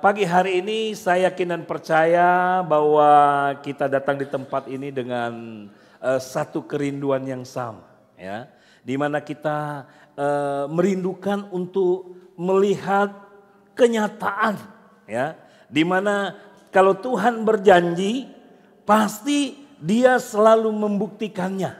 Pagi hari ini saya yakin dan percaya bahwa kita datang di tempat ini dengan satu kerinduan yang sama, ya, di mana kita merindukan untuk melihat kenyataan, ya, di mana kalau Tuhan berjanji pasti Dia selalu membuktikannya,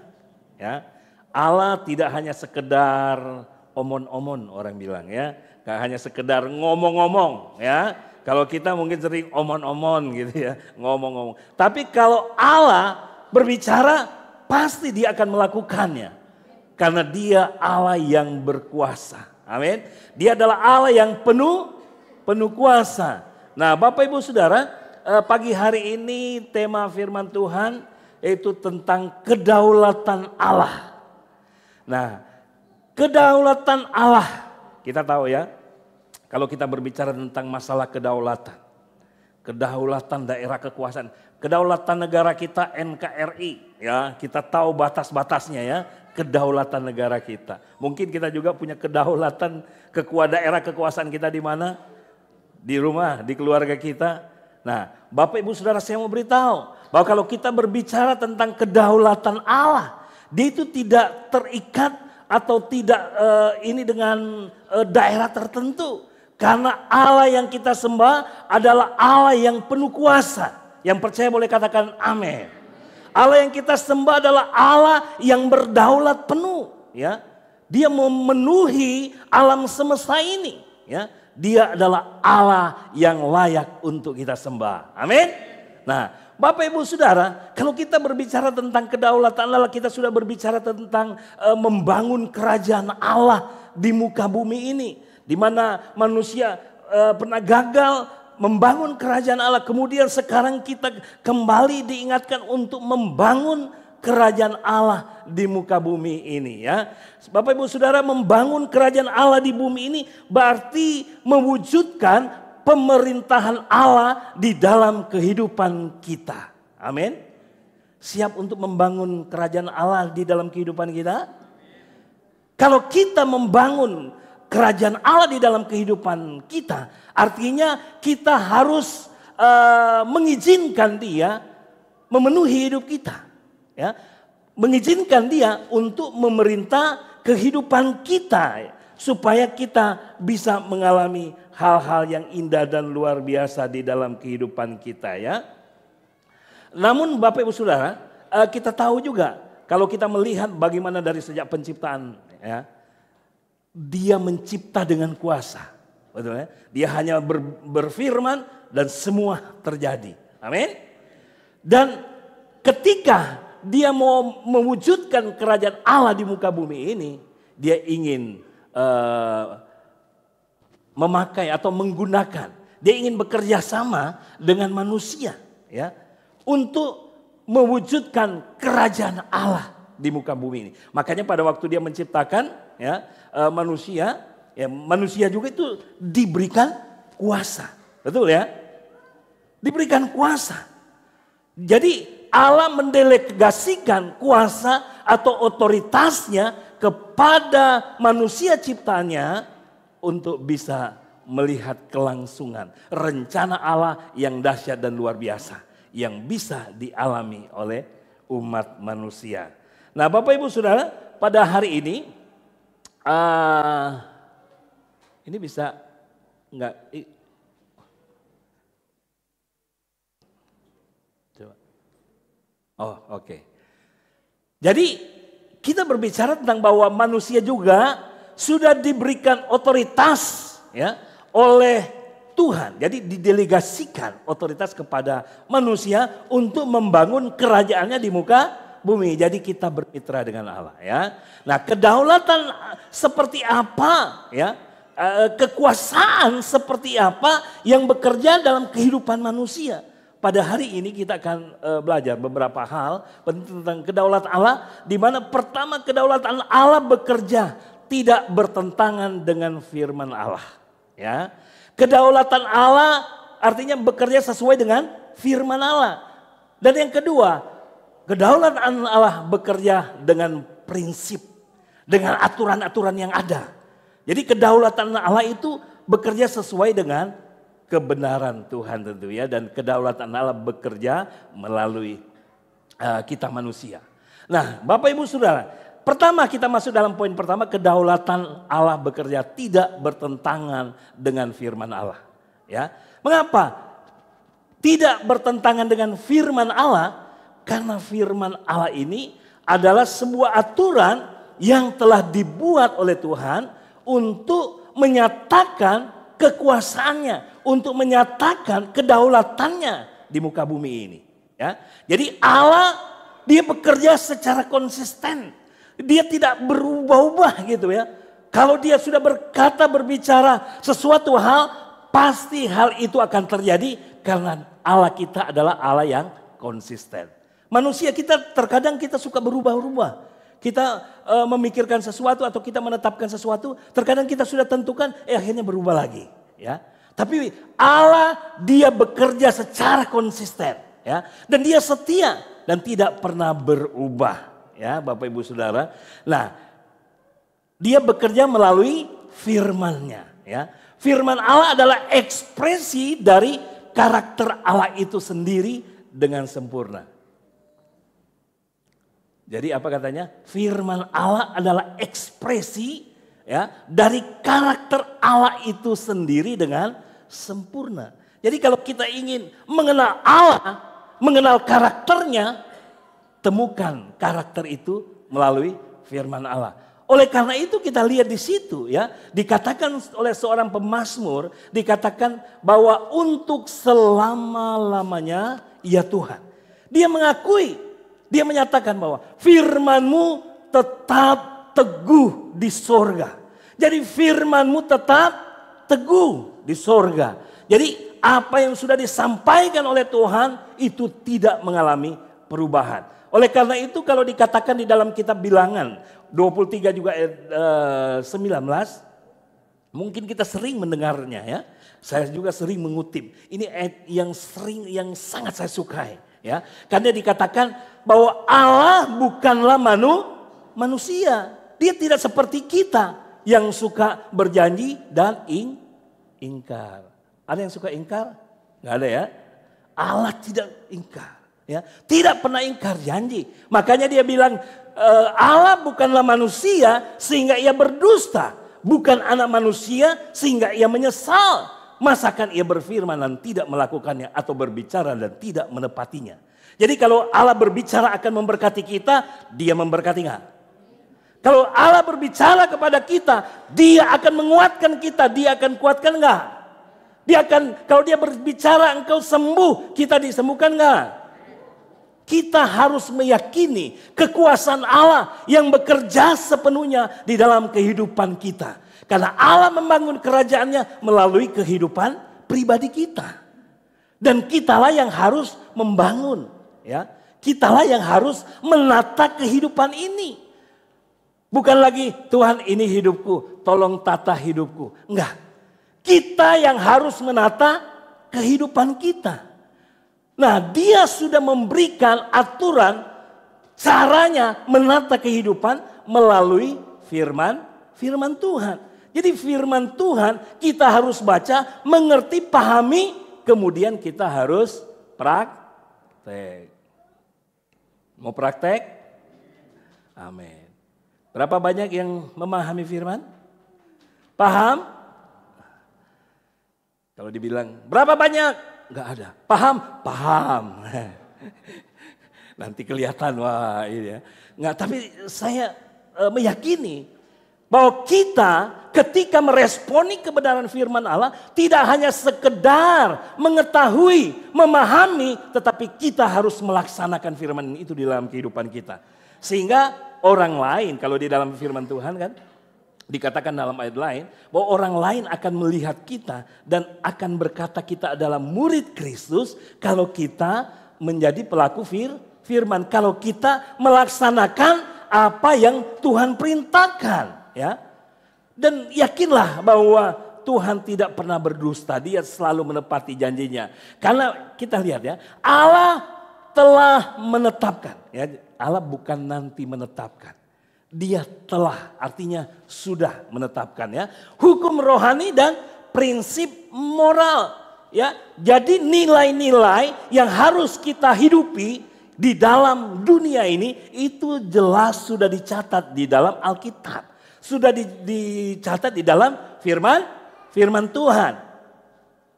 ya. Allah tidak hanya sekedar omon-omon, orang bilang, ya. Gak hanya sekedar ngomong-ngomong, ya. Kalau kita mungkin sering omon-omon gitu, ya, ngomong-ngomong. Tapi kalau Allah berbicara pasti Dia akan melakukannya. Karena Dia Allah yang berkuasa. Amin. Dia adalah Allah yang penuh kuasa. Nah, Bapak Ibu Saudara, pagi hari ini tema firman Tuhan yaitu tentang kedaulatan Allah. Nah, kedaulatan Allah. Kita tahu, ya, kalau kita berbicara tentang masalah kedaulatan daerah kekuasaan, kedaulatan negara kita NKRI, ya, kita tahu batas-batasnya, ya, kedaulatan negara kita. Mungkin kita juga punya kedaulatan daerah kekuasaan kita di mana? Di rumah, di keluarga kita. Nah, Bapak Ibu Saudara, saya mau beritahu bahwa kalau kita berbicara tentang kedaulatan Allah, dia itu tidak terikat atau tidak ini dengan daerah tertentu. Karena Allah yang kita sembah adalah Allah yang penuh kuasa. Yang percaya boleh katakan amin. Allah yang kita sembah adalah Allah yang berdaulat penuh, ya. Dia memenuhi alam semesta ini, ya. Dia adalah Allah yang layak untuk kita sembah. Amin. Nah, Bapak Ibu Saudara, kalau kita berbicara tentang kedaulatan Allah, kita sudah berbicara tentang membangun kerajaan Allah di muka bumi ini. Di mana manusia pernah gagal membangun kerajaan Allah. Kemudian sekarang kita kembali diingatkan untuk membangun kerajaan Allah di muka bumi ini, ya. Bapak Ibu Saudara, membangun kerajaan Allah di bumi ini berarti mewujudkan pemerintahan Allah di dalam kehidupan kita. Amin. Siap untuk membangun kerajaan Allah di dalam kehidupan kita? Kalau kita membangun kerajaan Allah di dalam kehidupan kita, artinya kita harus mengizinkan Dia memenuhi hidup kita, ya. Mengizinkan Dia untuk memerintah kehidupan kita supaya kita bisa mengalami hal-hal yang indah dan luar biasa di dalam kehidupan kita, ya. Namun Bapak Ibu Saudara, kita tahu juga kalau kita melihat bagaimana dari sejak penciptaan, ya, Dia mencipta dengan kuasa, betul, ya? Dia hanya berfirman dan semua terjadi. Amin. Dan ketika Dia mau mewujudkan kerajaan Allah di muka bumi ini, Dia ingin memakai atau menggunakan, Dia ingin bekerja sama dengan manusia, ya, untuk mewujudkan kerajaan Allah di muka bumi ini. Makanya pada waktu Dia menciptakan, ya, manusia, ya, manusia juga itu diberikan kuasa, betul, ya, diberikan kuasa. Jadi Allah mendelegasikan kuasa atau otoritasnya kepada manusia ciptaannya untuk bisa melihat kelangsungan rencana Allah yang dahsyat dan luar biasa yang bisa dialami oleh umat manusia. Nah, Bapak Ibu Saudara, pada hari ini bisa enggak? Coba. Oh, oke. Jadi kita berbicara tentang bahwa manusia juga sudah diberikan otoritas, ya, oleh Tuhan. Jadi didelegasikan otoritas kepada manusia untuk membangun kerajaannya di muka bumi. Jadi kita bermitra dengan Allah, ya. Nah, kedaulatan seperti apa, ya, kekuasaan seperti apa yang bekerja dalam kehidupan manusia. Pada hari ini kita akan belajar beberapa hal tentang kedaulatan Allah, di mana pertama kedaulatan Allah bekerja tidak bertentangan dengan firman Allah, ya. Kedaulatan Allah artinya bekerja sesuai dengan firman Allah. Dan yang kedua, kedaulatan Allah bekerja dengan prinsip, dengan aturan-aturan yang ada. Jadi kedaulatan Allah itu bekerja sesuai dengan kebenaran Tuhan tentu ya, dan kedaulatan Allah bekerja melalui kita manusia. Nah, Bapak Ibu Saudara, pertama kita masuk dalam poin pertama, kedaulatan Allah bekerja tidak bertentangan dengan firman Allah. Ya, mengapa tidak bertentangan dengan firman Allah? Karena firman Allah ini adalah sebuah aturan yang telah dibuat oleh Tuhan untuk menyatakan kekuasaannya, untuk menyatakan kedaulatannya di muka bumi ini. Ya, jadi Allah dia bekerja secara konsisten, dia tidak berubah-ubah gitu ya. Kalau dia sudah berkata, berbicara sesuatu hal, pasti hal itu akan terjadi karena Allah kita adalah Allah yang konsisten. Manusia kita terkadang kita suka berubah-ubah. Kita memikirkan sesuatu atau kita menetapkan sesuatu, terkadang kita sudah tentukan, akhirnya berubah lagi. Ya, tapi Allah dia bekerja secara konsisten, ya, dan dia setia dan tidak pernah berubah, ya, Bapak Ibu Saudara. Nah, dia bekerja melalui firman-Nya, ya. Firman Allah adalah ekspresi dari karakter Allah itu sendiri dengan sempurna. Jadi apa katanya? Firman Allah adalah ekspresi ya dari karakter Allah itu sendiri dengan sempurna. Jadi kalau kita ingin mengenal Allah, mengenal karakternya, temukan karakter itu melalui firman Allah. Oleh karena itu kita lihat di situ ya, dikatakan oleh seorang pemazmur, dikatakan bahwa untuk selama-lamanya ya Tuhan. Dia mengakui, dia menyatakan bahwa firman-Mu tetap teguh di sorga. Jadi firman-Mu tetap teguh di sorga. Jadi apa yang sudah disampaikan oleh Tuhan itu tidak mengalami perubahan. Oleh karena itu kalau dikatakan di dalam kitab Bilangan 23 juga ayat 19, mungkin kita sering mendengarnya ya. Saya juga sering mengutip. Ini ayat yang sangat saya sukai ya. Karena dikatakan bahwa Allah bukanlah manusia. Dia tidak seperti kita yang suka berjanji dan ingkar. Ada yang suka ingkar? Nggak ada ya. Allah tidak ingkar. Ya, tidak pernah ingkar janji. Makanya dia bilang Allah bukanlah manusia sehingga ia berdusta. Bukan anak manusia sehingga ia menyesal. Masakan ia berfirman dan tidak melakukannya atau berbicara dan tidak menepatinya. Jadi kalau Allah berbicara akan memberkati kita, dia memberkati enggak? Kalau Allah berbicara kepada kita, dia akan menguatkan kita, dia akan kuatkan enggak? Dia akan, kalau dia berbicara engkau sembuh, kita disembuhkan enggak? Kita harus meyakini kekuasaan Allah yang bekerja sepenuhnya di dalam kehidupan kita. Karena Allah membangun kerajaannya melalui kehidupan pribadi kita. Dan kitalah yang harus membangun. Ya, kitalah yang harus menata kehidupan ini. Bukan lagi Tuhan ini hidupku, tolong tata hidupku. Enggak. Kita yang harus menata kehidupan kita. Nah, dia sudah memberikan aturan caranya menata kehidupan melalui firman Tuhan. Jadi firman Tuhan kita harus baca, mengerti, pahami, kemudian kita harus praktek. Mau praktek? Amin. Berapa banyak yang memahami firman? Paham? Kalau dibilang berapa banyak? Enggak ada. Paham? Paham. Nanti kelihatan wah ini ya. Enggak, tapi saya meyakini bahwa kita ketika meresponi kebenaran firman Allah tidak hanya sekedar mengetahui, memahami, tetapi kita harus melaksanakan firman itu di dalam kehidupan kita. Sehingga orang lain, kalau di dalam firman Tuhan kan dikatakan dalam ayat lain bahwa orang lain akan melihat kita dan akan berkata kita adalah murid Kristus kalau kita menjadi pelaku firman, kalau kita melaksanakan apa yang Tuhan perintahkan, ya. Dan yakinlah bahwa Tuhan tidak pernah berdusta, dia selalu menepati janjinya. Karena kita lihat ya, Allah telah menetapkan, ya. Allah bukan nanti menetapkan. Dia telah, artinya sudah menetapkan ya. Hukum rohani dan prinsip moral Ya, jadi nilai-nilai yang harus kita hidupi di dalam dunia ini itu jelas sudah dicatat di dalam Alkitab. Sudah dicatat di dalam firman Tuhan.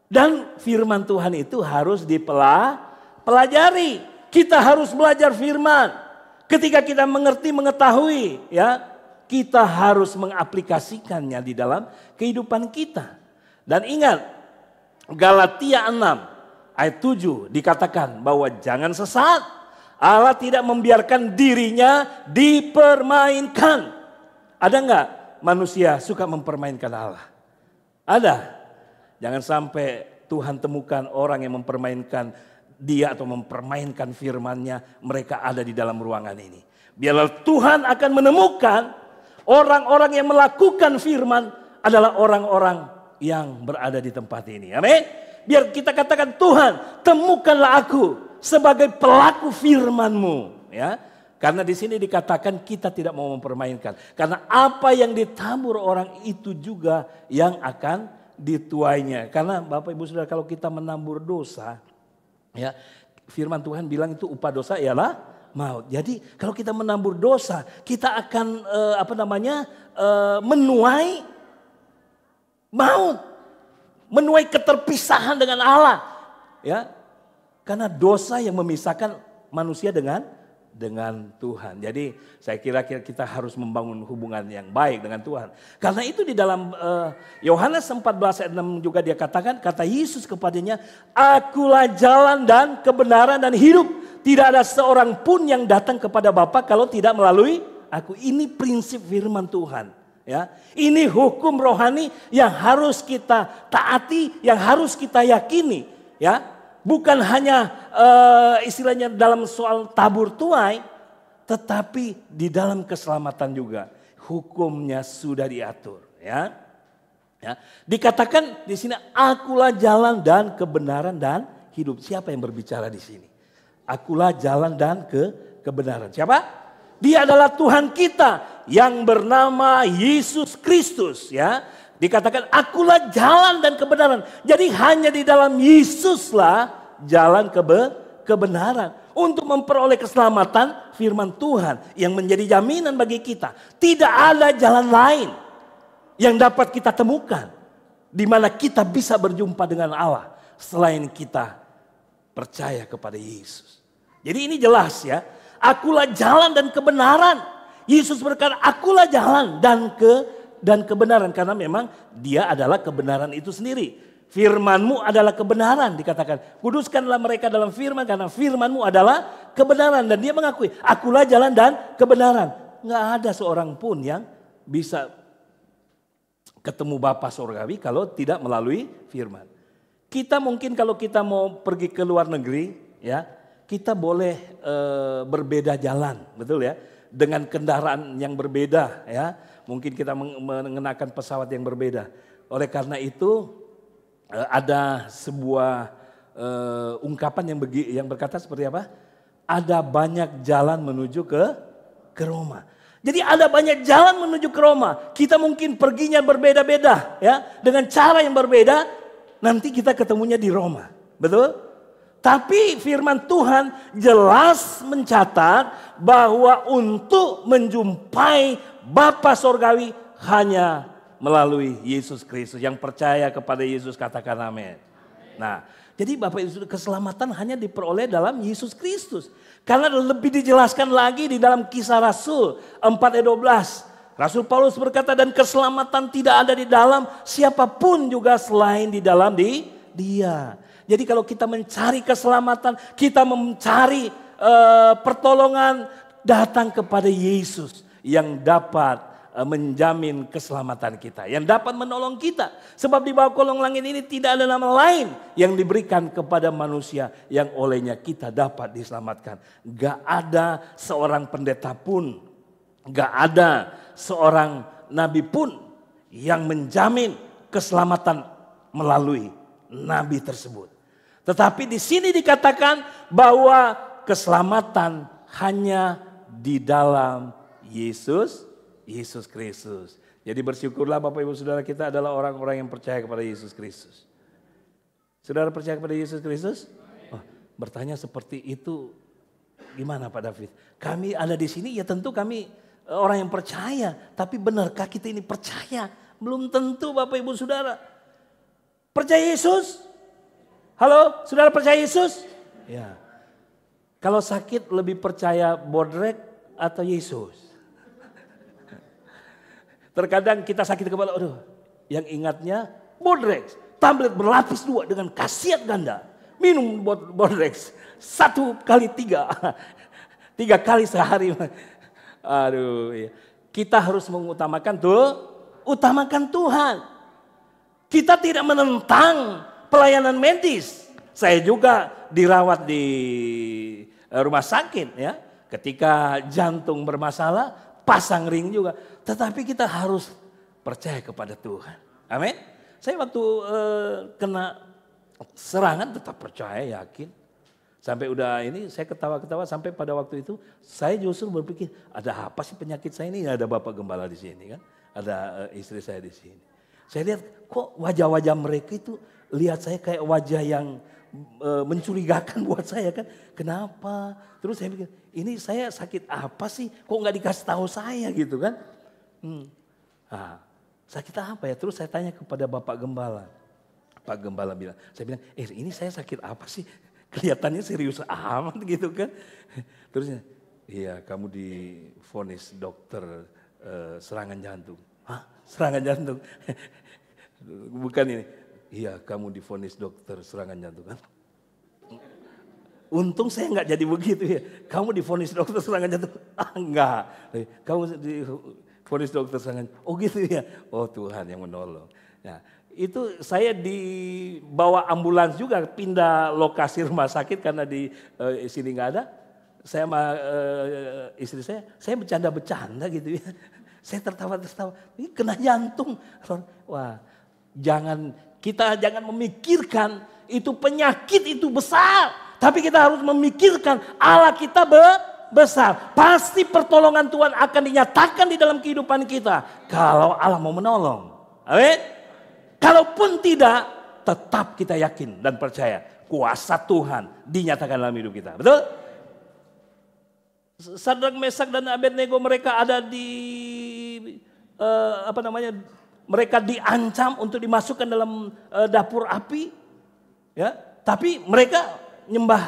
Dan firman Tuhan itu harus dipelajari. Kita harus belajar firman. Ketika kita mengerti, mengetahui, ya, kita harus mengaplikasikannya di dalam kehidupan kita. Dan ingat, Galatia 6 ayat 7 dikatakan bahwa jangan sesat. Allah tidak membiarkan dirinya dipermainkan. Ada enggak manusia suka mempermainkan Allah? Ada. Jangan sampai Tuhan temukan orang yang mempermainkan dia atau mempermainkan firman-Nya, mereka ada di dalam ruangan ini. Biarlah Tuhan akan menemukan orang-orang yang melakukan firman adalah orang-orang yang berada di tempat ini. Amin. Biar kita katakan, Tuhan, temukanlah aku sebagai pelaku firman-Mu, ya. Karena di sini dikatakan kita tidak mau mempermainkan. Karena apa yang ditabur orang itu juga yang akan dituainya. Karena Bapak Ibu Saudara, kalau kita menabur dosa, ya, firman Tuhan bilang itu upah dosa ialah maut. Jadi kalau kita menabur dosa, kita akan menuai maut, menuai keterpisahan dengan Allah, ya. Karena dosa yang memisahkan manusia dengan Tuhan. Jadi saya kira kita harus membangun hubungan yang baik dengan Tuhan. Karena itu di dalam Yohanes 14 ayat 6 juga dia katakan, kata Yesus kepadanya, akulah jalan dan kebenaran dan hidup. Tidak ada seorang pun yang datang kepada Bapa kalau tidak melalui aku. Ini prinsip firman Tuhan. Ya, ini hukum rohani yang harus kita taati, yang harus kita yakini. Ya, bukan hanya istilahnya dalam soal tabur tuai, tetapi di dalam keselamatan juga hukumnya sudah diatur. Ya, ya. Dikatakan di sini, akulah jalan dan kebenaran dan hidup. Siapa yang berbicara di sini? Akulah jalan dan kebenaran. Siapa? Dia adalah Tuhan kita yang bernama Yesus Kristus, ya. Dikatakan akulah jalan dan kebenaran. Jadi hanya di dalam Yesuslah jalan kebenaran. Untuk memperoleh keselamatan, firman Tuhan yang menjadi jaminan bagi kita. Tidak ada jalan lain yang dapat kita temukan di mana kita bisa berjumpa dengan Allah selain kita percaya kepada Yesus. Jadi ini jelas, ya. Akulah jalan dan kebenaran. Yesus berkata, akulah jalan dan kebenaran. Karena memang dia adalah kebenaran itu sendiri. Firman-Mu adalah kebenaran, dikatakan. Kuduskanlah mereka dalam firman, karena firman-Mu adalah kebenaran. Dan dia mengakui, akulah jalan dan kebenaran. Nggak ada seorang pun yang bisa ketemu Bapa Surgawi kalau tidak melalui firman. Kita mungkin kalau kita mau pergi ke luar negeri, ya, kita boleh berbeda jalan, betul ya, dengan kendaraan yang berbeda, ya. Mungkin kita mengenakan pesawat yang berbeda. Oleh karena itu ada sebuah ungkapan yang berkata seperti apa? Ada banyak jalan menuju ke Roma. Jadi ada banyak jalan menuju ke Roma. Kita mungkin perginya berbeda-beda, ya, dengan cara yang berbeda. Nanti kita ketemunya di Roma, betul? Tapi firman Tuhan jelas mencatat bahwa untuk menjumpai Bapa Surgawi hanya melalui Yesus Kristus. Yang percaya kepada Yesus katakan amin. Nah, jadi Bapak Ibu, keselamatan hanya diperoleh dalam Yesus Kristus. Karena lebih dijelaskan lagi di dalam Kisah Rasul 4 ayat 12. Rasul Paulus berkata, dan keselamatan tidak ada di dalam siapapun juga selain di dalam Dia. Jadi kalau kita mencari keselamatan, kita mencari pertolongan, datang kepada Yesus yang dapat menjamin keselamatan kita, yang dapat menolong kita. Sebab di bawah kolong langit ini tidak ada nama lain yang diberikan kepada manusia yang olehnya kita dapat diselamatkan. Gak ada seorang pendeta pun, gak ada seorang nabi pun yang menjamin keselamatan melalui nabi tersebut. Tetapi di sini dikatakan bahwa keselamatan hanya di dalam Yesus Kristus. Jadi bersyukurlah Bapak Ibu Saudara, kita adalah orang-orang yang percaya kepada Yesus Kristus. Saudara percaya kepada Yesus Kristus? Oh, bertanya seperti itu gimana Pak David? Kami ada di sini ya tentu kami orang yang percaya. Tapi benarkah kita ini percaya? Belum tentu Bapak Ibu Saudara. Percaya Yesus? Halo, saudara percaya Yesus? Ya. Kalau sakit lebih percaya bodrek atau Yesus? Terkadang kita sakit kepala, aduh, yang ingatnya bodrek. Tablet berlapis 2 dengan khasiat ganda. Minum bodrex 1 kali 3. 3 kali sehari. Aduh, iya. Kita harus mengutamakan utamakan Tuhan. Kita tidak menentang pelayanan medis. Saya juga dirawat di rumah sakit ya. Ketika jantung bermasalah, pasang ring juga. Tetapi kita harus percaya kepada Tuhan. Amin. Saya waktu kena serangan tetap percaya, yakin. Sampai udah ini saya ketawa-ketawa sampai pada waktu itu saya justru berpikir ada apa sih penyakit saya ini? Ada Bapak Gembala di sini kan, ada istri saya di sini. Saya lihat kok wajah-wajah mereka itu lihat saya kayak wajah yang mencurigakan buat saya kan. Kenapa? Terus saya pikir ini saya sakit apa sih? Kok nggak dikasih tahu saya gitu kan? Nah, sakit apa ya? Terus saya tanya kepada Bapak Gembala. Pak Gembala bilang, saya bilang, ini saya sakit apa sih? Kelihatannya serius amat gitu kan. Terusnya, iya kamu divonis dokter serangan jantung. Hah? Serangan jantung? Bukan ini. Iya kamu divonis dokter serangan jantung kan. Untung saya nggak jadi begitu ya. Kamu divonis dokter serangan jantung? Enggak. Kamu divonis dokter serangan. Oh gitu ya. Oh Tuhan yang menolong. Nah, itu saya dibawa ambulans juga pindah lokasi rumah sakit karena di sini nggak ada. Saya sama istri saya bercanda-bercanda gitu ya. Saya tertawa-tertawa. Ini kena jantung. Wah, kita jangan memikirkan itu penyakit itu besar. Tapi kita harus memikirkan Allah kita besar. Pasti pertolongan Tuhan akan dinyatakan di dalam kehidupan kita. Kalau Allah mau menolong. Amin. Kalaupun tidak, tetap kita yakin dan percaya. Kuasa Tuhan dinyatakan dalam hidup kita. Betul? Sadrak, Mesak dan Abednego mereka ada di mereka diancam untuk dimasukkan dalam dapur api. Ya, tapi mereka nyembah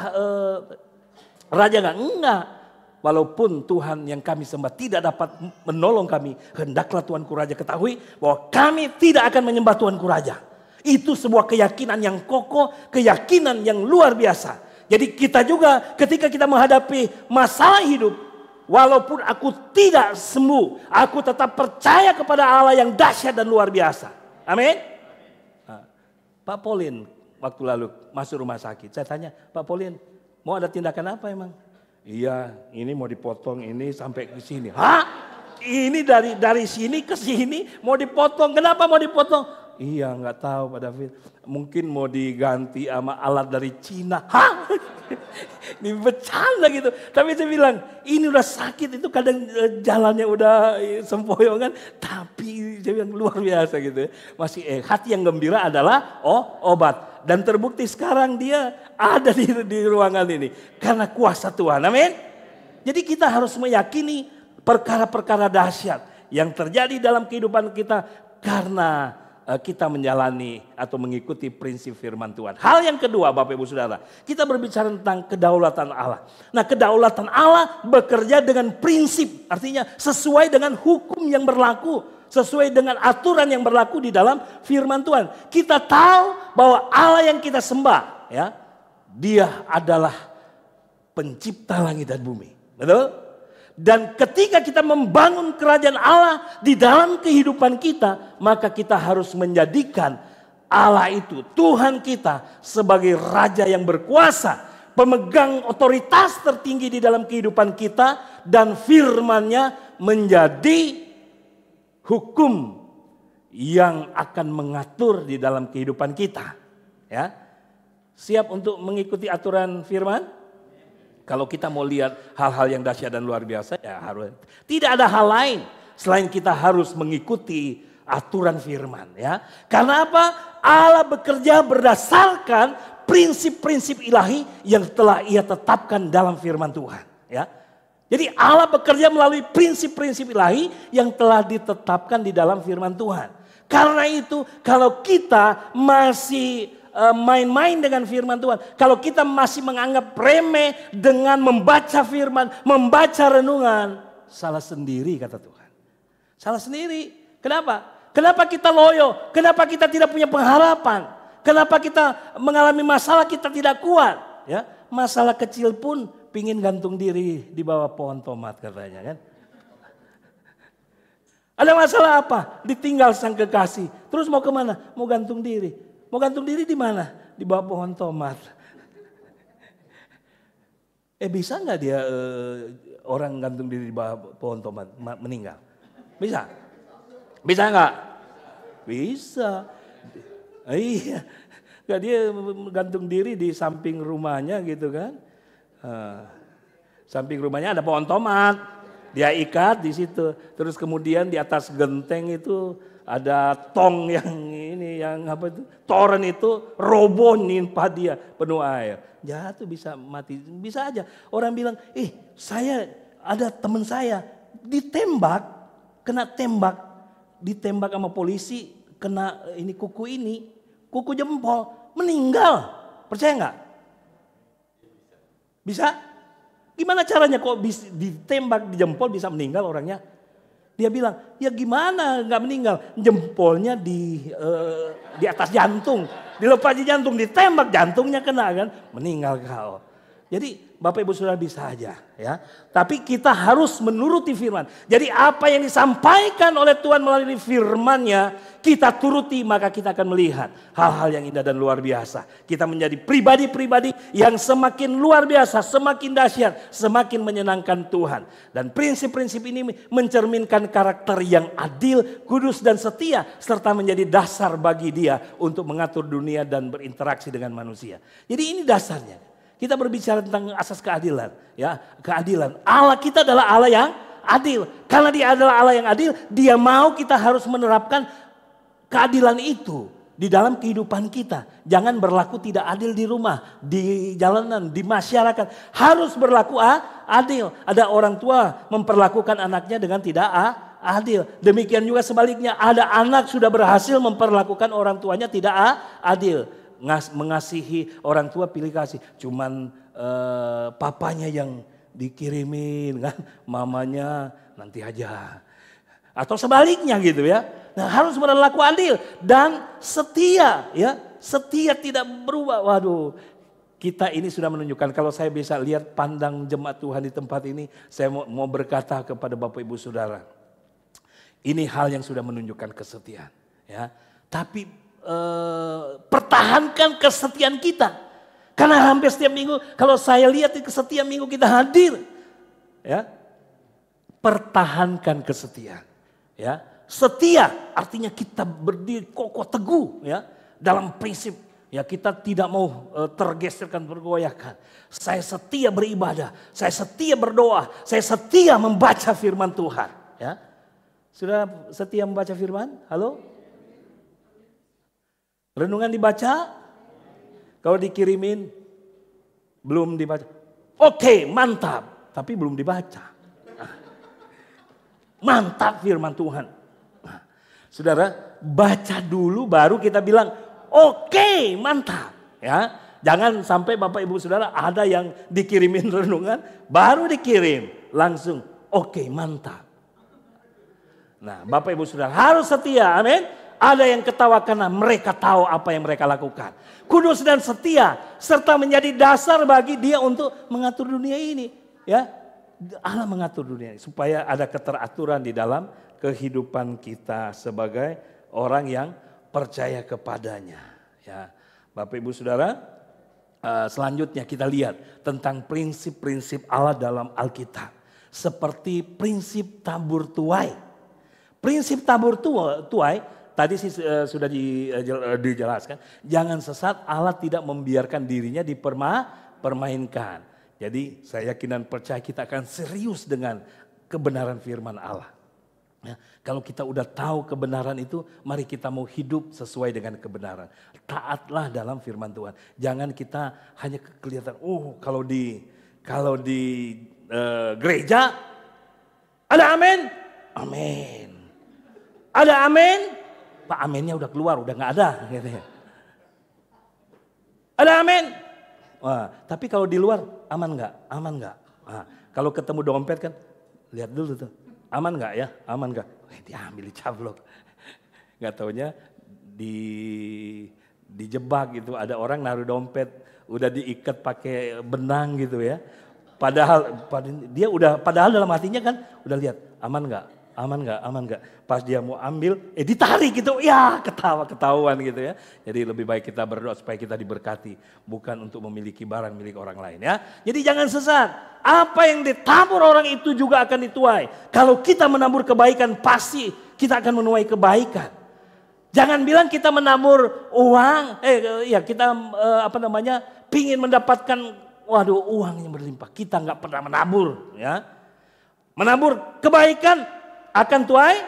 raja enggak. Walaupun Tuhan yang kami sembah tidak dapat menolong kami, hendaklah Tuanku Raja ketahui bahwa kami tidak akan menyembah Tuanku Raja. Itu sebuah keyakinan yang kokoh, keyakinan yang luar biasa. Jadi kita juga ketika kita menghadapi masalah hidup, walaupun aku tidak sembuh, aku tetap percaya kepada Allah yang dahsyat dan luar biasa. Amin. Nah, Pak Polin waktu lalu masuk rumah sakit, saya tanya, Pak Polin mau ada tindakan apa emang? Iya, ini mau dipotong ini sampai ke sini. Hah? Ini dari sini ke sini mau dipotong. Kenapa mau dipotong? Iya, nggak tahu Pak David. Mungkin mau diganti sama alat dari Cina. Hah? Ini bercanda gitu. Tapi saya bilang, ini udah sakit itu kadang jalannya udah sempoyongan. Tapi saya bilang luar biasa gitu. Masih hati yang gembira adalah obat. Dan terbukti sekarang dia ada di ruangan ini. Karena kuasa Tuhan. Amin. Jadi kita harus meyakini perkara-perkara dahsyat yang terjadi dalam kehidupan kita. Karena kita menjalani atau mengikuti prinsip firman Tuhan. Hal yang kedua Bapak Ibu Saudara. Kita berbicara tentang kedaulatan Allah. Nah kedaulatan Allah bekerja dengan prinsip. Artinya sesuai dengan hukum yang berlaku. Sesuai dengan aturan yang berlaku di dalam firman Tuhan. Kita tahu bahwa Allah yang kita sembah, ya, Dia adalah pencipta langit dan bumi. Betul? Dan ketika kita membangun kerajaan Allah di dalam kehidupan kita, maka kita harus menjadikan Allah itu, Tuhan kita, sebagai Raja yang berkuasa. Pemegang otoritas tertinggi di dalam kehidupan kita. Dan firman-Nya menjadi hukum yang akan mengatur di dalam kehidupan kita. Ya, siap untuk mengikuti aturan firman? Kalau kita mau lihat hal-hal yang dahsyat dan luar biasa, ya harus. Tidak ada hal lain selain kita harus mengikuti aturan firman ya. Karena apa? Allah bekerja berdasarkan prinsip-prinsip ilahi yang telah Ia tetapkan dalam firman Tuhan ya. Jadi Allah bekerja melalui prinsip-prinsip ilahi yang telah ditetapkan di dalam firman Tuhan. Karena itu kalau kita masih main-main dengan firman Tuhan. Kalau kita masih menganggap remeh dengan membaca firman, membaca renungan. Salah sendiri kata Tuhan. Salah sendiri. Kenapa? Kenapa kita loyo? Kenapa kita tidak punya pengharapan? Kenapa kita mengalami masalah kita tidak kuat? Ya, masalah kecil pun pingin gantung diri di bawah pohon tomat katanya kan. Ada masalah apa? Ditinggal sang kekasih. Terus mau kemana? Mau gantung diri. Mau gantung diri di mana? Di bawah pohon tomat. Bisa nggak dia orang gantung diri di bawah pohon tomat meninggal? Bisa? Bisa nggak? Bisa. Iya. Nggak, dia gantung diri di samping rumahnya gitu kan? Samping rumahnya ada pohon tomat. Dia ikat di situ. Terus kemudian di atas genteng itu ada tong yang ini, yang apa itu, toren itu roboh nimpa dia penuh air. Jatuh bisa mati, bisa aja. Orang bilang, saya ada teman saya ditembak, kena tembak, ditembak sama polisi, kena ini kuku jempol, meninggal. Percaya nggak? Bisa? Gimana caranya kok ditembak di jempol bisa meninggal orangnya? Dia bilang, ya gimana nggak meninggal? Jempolnya di atas jantung, dilepas di jantung, ditembak jantungnya kena kan, meninggal kau. Jadi Bapak Ibu Saudara bisa aja ya. Tapi kita harus menuruti firman. Jadi apa yang disampaikan oleh Tuhan melalui firman-Nya, kita turuti maka kita akan melihat hal-hal yang indah dan luar biasa. Kita menjadi pribadi-pribadi yang semakin luar biasa, semakin dahsyat, semakin menyenangkan Tuhan. Dan prinsip-prinsip ini mencerminkan karakter yang adil, kudus dan setia, serta menjadi dasar bagi Dia untuk mengatur dunia dan berinteraksi dengan manusia. Jadi ini dasarnya. Kita berbicara tentang asas keadilan, ya, keadilan. Allah kita adalah Allah yang adil. Karena Dia adalah Allah yang adil, Dia mau kita harus menerapkan keadilan itu di dalam kehidupan kita. Jangan berlaku tidak adil di rumah, di jalanan, di masyarakat. Harus berlaku adil. Ada orang tua memperlakukan anaknya dengan tidak adil. Demikian juga sebaliknya, ada anak sudah berhasil memperlakukan orang tuanya tidak adil. Mengasihi orang tua pilih kasih, cuman papanya yang dikirimin kan, mamanya nanti aja, atau sebaliknya gitu ya. Nah, harus berlaku adil dan setia ya, setia tidak berubah. Waduh, kita ini sudah menunjukkan, kalau saya bisa lihat pandang jemaat Tuhan di tempat ini, saya mau berkata kepada Bapak Ibu Saudara, ini hal yang sudah menunjukkan kesetiaan ya. Tapi pertahankan kesetiaan kita. Karena hampir setiap minggu kalau saya lihat di setiap minggu kita hadir. Ya. Pertahankan kesetiaan. Ya. Setia artinya kita berdiri kokoh teguh ya dalam prinsip. Ya, kita tidak mau tergeserkan, bergoyahkan. Saya setia beribadah, saya setia berdoa, saya setia membaca firman Tuhan, ya. Sudah setia membaca firman? Halo? Renungan dibaca, kalau dikirimin belum dibaca. Oke, mantap, tapi belum dibaca. Mantap firman Tuhan. Nah, saudara, baca dulu baru kita bilang, oke, mantap. Ya, jangan sampai Bapak Ibu Saudara ada yang dikirimin renungan, baru dikirim langsung, oke, mantap. Nah, Bapak Ibu Saudara harus setia, amin. Ada yang ketawa karena mereka tahu apa yang mereka lakukan. Kudus dan setia serta menjadi dasar bagi Dia untuk mengatur dunia ini. Ya, Allah mengatur dunia ini supaya ada keteraturan di dalam kehidupan kita sebagai orang yang percaya kepadanya. Ya, Bapak Ibu Saudara, selanjutnya kita lihat tentang prinsip-prinsip Allah dalam Alkitab. Seperti prinsip tabur tuai. Prinsip tabur tuai tadi sih sudah dijelaskan. Jangan sesat, Allah tidak membiarkan dirinya dipermainkan. Jadi saya yakin dan percaya kita akan serius dengan kebenaran firman Allah. Ya, kalau kita udah tahu kebenaran itu, mari kita mau hidup sesuai dengan kebenaran. Taatlah dalam firman Tuhan. Jangan kita hanya kelihatan, kalau di gereja ada amin, amin. Ada amin, Pak aminnya udah keluar, udah nggak ada. Gitu ya. Ada amin. Wah, tapi kalau di luar aman nggak? Aman nggak? Nah, kalau ketemu dompet kan, lihat dulu tuh. Aman nggak ya? Aman nggak? Diambil dicablok. Nggak taunya dijebak gitu. Ada orang naruh dompet udah diikat pakai benang gitu ya. Padahal dalam hatinya kan udah lihat aman nggak? Aman nggak? Aman nggak? Pas dia mau ambil, ditarik gitu. Ya ketahuan gitu ya. Jadi lebih baik kita berdoa supaya kita diberkati. Bukan untuk memiliki barang milik orang lain ya. Jadi jangan sesat. Apa yang ditabur orang itu juga akan dituai. Kalau kita menabur kebaikan pasti kita akan menuai kebaikan. Jangan bilang kita menabur uang. Pingin mendapatkan uang yang berlimpah. Kita nggak pernah menabur ya. Menabur kebaikan akan tuai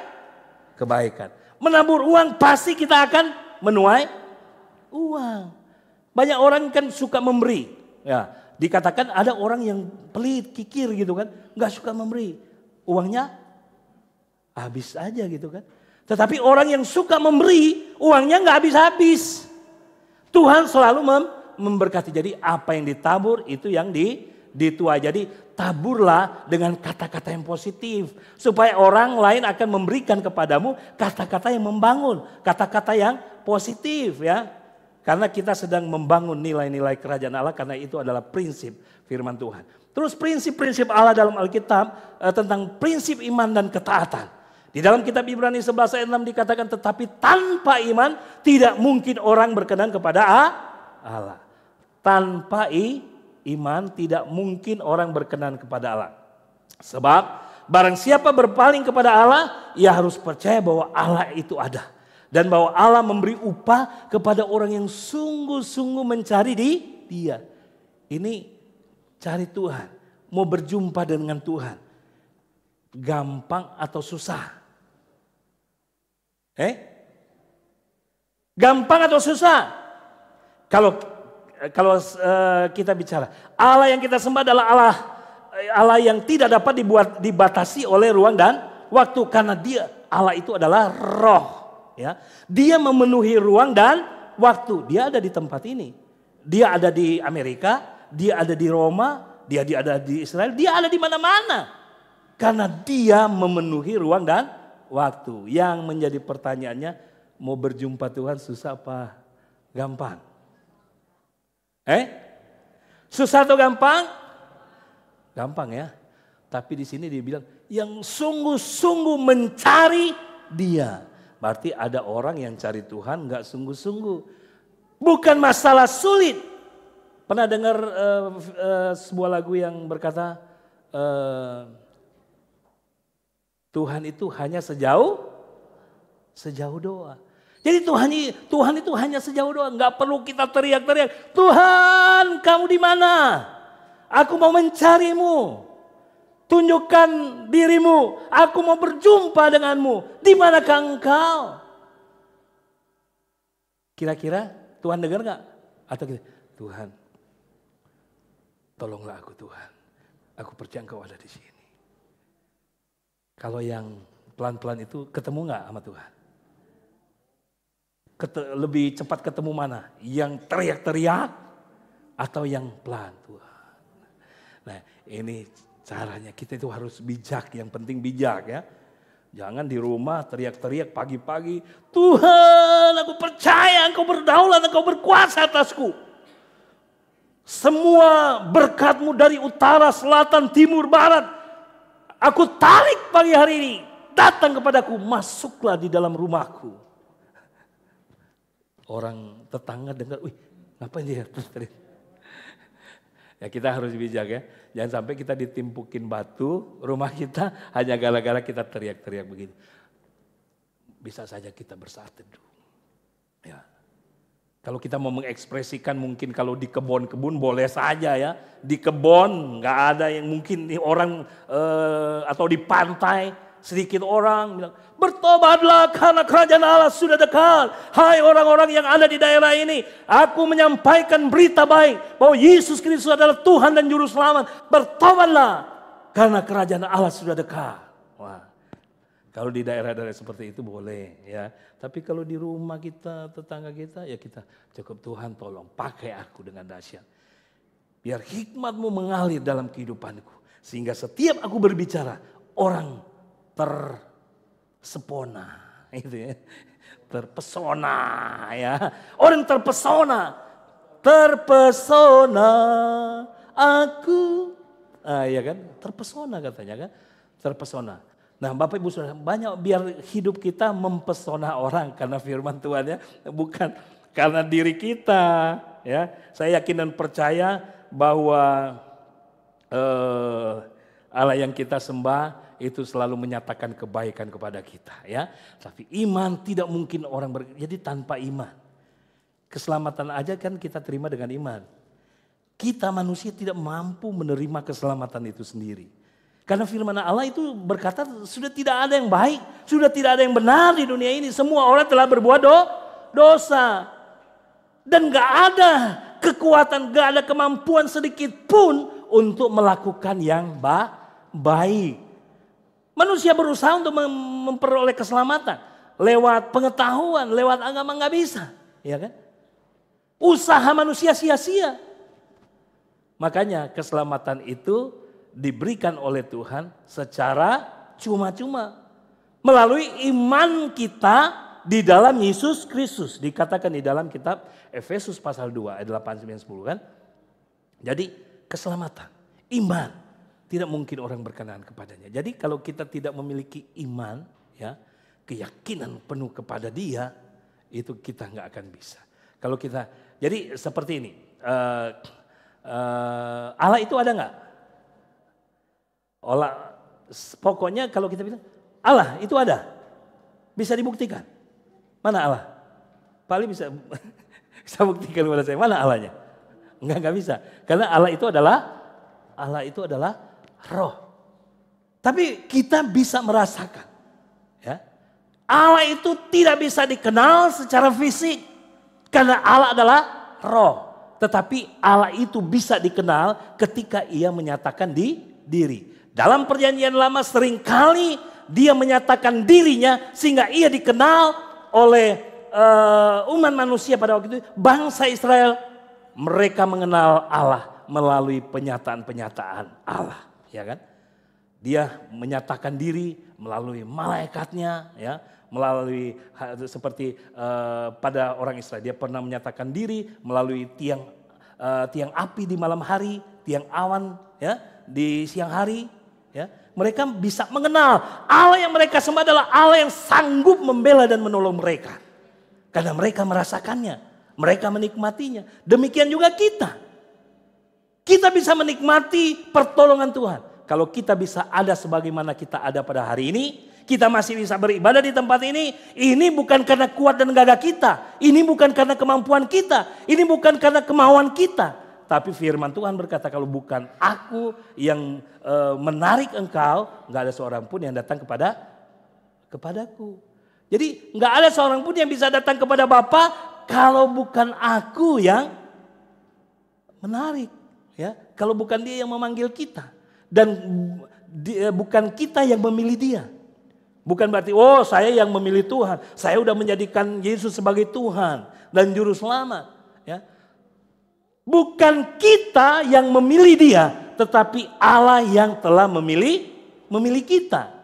kebaikan. Menabur uang pasti kita akan menuai uang. Banyak orang kan suka memberi. Ya, dikatakan ada orang yang pelit, kikir gitu kan, nggak suka memberi. Uangnya habis aja gitu kan. Tetapi orang yang suka memberi, uangnya nggak habis-habis. Tuhan selalu memberkati. Jadi apa yang ditabur itu yang dituai. Jadi taburlah dengan kata-kata yang positif. Supaya orang lain akan memberikan kepadamu kata-kata yang membangun. Kata-kata yang positif ya. Karena kita sedang membangun nilai-nilai kerajaan Allah. Karena itu adalah prinsip firman Tuhan. Terus prinsip-prinsip Allah dalam Alkitab tentang prinsip iman dan ketaatan. Di dalam kitab Ibrani 11 ayat 6 dikatakan tetapi tanpa iman tidak mungkin orang berkenan kepada Allah. Tanpa iman tidak mungkin orang berkenan kepada Allah. Sebab barang siapa berpaling kepada Allah, ia harus percaya bahwa Allah itu ada. Dan bahwa Allah memberi upah kepada orang yang sungguh-sungguh mencari Dia. Ini cari Tuhan, mau berjumpa dengan Tuhan. Gampang atau susah? Gampang atau susah? Kalau kita bicara Allah yang kita sembah adalah Allah yang tidak dapat dibatasi oleh ruang dan waktu karena Allah itu adalah roh ya. Dia memenuhi ruang dan waktu. Dia ada di tempat ini. Dia ada di Amerika, dia ada di Roma, dia ada di Israel, dia ada di mana-mana. Karena dia memenuhi ruang dan waktu. Yang menjadi pertanyaannya, mau berjumpa Tuhan susah apa gampang? Susah atau gampang? Gampang ya. Tapi di sini dia bilang yang sungguh-sungguh mencari Dia. Berarti ada orang yang cari Tuhan nggak sungguh-sungguh. Bukan masalah sulit. Pernah dengar sebuah lagu yang berkata Tuhan itu hanya sejauh doa. Jadi Tuhan itu hanya sejauh doa. Nggak perlu kita teriak-teriak. Tuhan kamu di mana? Aku mau mencarimu. Tunjukkan dirimu. Aku mau berjumpa denganmu. Di manakah engkau? Kira-kira Tuhan dengar nggak? Atau kita, Tuhan tolonglah aku Tuhan. Aku percaya engkau ada di sini. Kalau yang pelan-pelan itu ketemu nggak sama Tuhan? Lebih cepat ketemu mana? Yang teriak-teriak atau yang pelan Tuhan? Nah ini caranya kita itu harus bijak. Yang penting bijak ya. Jangan di rumah teriak-teriak pagi-pagi. Tuhan aku percaya engkau berdaulat, engkau berkuasa atasku. Semua berkat-Mu dari utara, selatan, timur, barat. Aku tarik pagi hari ini. Datang kepadaku, masuklah di dalam rumahku. Orang tetangga dengar, wih ngapain dia? Ya kita harus bijak ya. Jangan sampai kita ditimpukin batu rumah kita hanya gara-gara kita teriak-teriak begitu. Bisa saja kita bersaat teduh. Ya. Kalau kita mau mengekspresikan mungkin kalau di kebun-kebun boleh saja ya. Di kebun nggak ada yang mungkin orang atau di pantai sedikit orang bilang, bertobatlah karena kerajaan Allah sudah dekat. Hai orang-orang yang ada di daerah ini, aku menyampaikan berita baik bahwa Yesus Kristus adalah Tuhan dan Juru Selamat. Bertobatlah karena kerajaan Allah sudah dekat. Wah, kalau di daerah-daerah seperti itu boleh ya. Tapi kalau di rumah kita, tetangga kita, ya kita cukup Tuhan tolong pakai aku dengan dahsyat. Biar hikmat-Mu mengalir dalam kehidupanku. Sehingga setiap aku berbicara, orang tersepona. Gitu ya. Terpesona ya. Orang terpesona. Terpesona aku. Ya kan, terpesona katanya kan. Terpesona. Nah Bapak Ibu Saudara, banyak biar hidup kita mempesona orang karena firman Tuhan ya. Bukan karena diri kita ya. Saya yakin dan percaya bahwa Allah yang kita sembah itu selalu menyatakan kebaikan kepada kita ya. Tapi iman tidak mungkin orang jadi tanpa iman. Keselamatan aja kan kita terima dengan iman. Kita manusia tidak mampu menerima keselamatan itu sendiri. Karena firman Allah itu berkata sudah tidak ada yang baik, sudah tidak ada yang benar di dunia ini. Semua orang telah berbuat dosa. Dan gak ada kekuatan, gak ada kemampuan sedikit pun untuk melakukan yang baik. Manusia berusaha untuk memperoleh keselamatan lewat pengetahuan, lewat agama nggak bisa, ya kan? Usaha manusia sia-sia. Makanya keselamatan itu diberikan oleh Tuhan secara cuma-cuma melalui iman kita di dalam Yesus Kristus. Dikatakan di dalam kitab Efesus pasal 2 ayat 8, 9, 10 kan. Jadi keselamatan, iman, tidak mungkin orang berkenan kepadanya. Jadi kalau kita tidak memiliki iman, ya, keyakinan penuh kepada Dia, itu kita nggak akan bisa. Kalau kita, jadi seperti ini, Allah itu ada nggak? Pokoknya kalau kita bilang Allah itu ada, bisa dibuktikan. Mana Allah? Pak Ali bisa buktikan kepada saya, mana Allahnya? Enggak bisa. Karena Allah itu adalah roh. Tapi kita bisa merasakan. Ya. Allah itu tidak bisa dikenal secara fisik. Karena Allah adalah roh. Tetapi Allah itu bisa dikenal ketika Ia menyatakan diri. Dalam perjanjian lama seringkali Dia menyatakan dirinya sehingga Ia dikenal oleh umat manusia pada waktu itu. Bangsa Israel, mereka mengenal Allah melalui penyataan-penyataan Allah, ya kan? Dia menyatakan diri melalui malaikatnya, ya, melalui seperti pada orang Israel dia pernah menyatakan diri melalui tiang api di malam hari, tiang awan, ya, di siang hari, ya. Mereka bisa mengenal Allah yang mereka sembah adalah Allah yang sanggup membela dan menolong mereka. Karena mereka merasakannya, mereka menikmatinya. Demikian juga kita. Kita bisa menikmati pertolongan Tuhan. Kalau kita bisa ada sebagaimana kita ada pada hari ini, kita masih bisa beribadah di tempat ini bukan karena kuat dan gagah kita. Ini bukan karena kemampuan kita. Ini bukan karena kemauan kita. Tapi firman Tuhan berkata kalau bukan aku yang menarik engkau, gak ada seorang pun yang datang kepadaku. Jadi gak ada seorang pun yang bisa datang kepada Bapa kalau bukan aku yang menarik. Ya, kalau bukan Dia yang memanggil kita. Dan bukan kita yang memilih Dia. Bukan berarti, oh saya yang memilih Tuhan. Saya udah menjadikan Yesus sebagai Tuhan dan Juru Selamat. Ya. Bukan kita yang memilih Dia. Tetapi Allah yang telah memilih kita.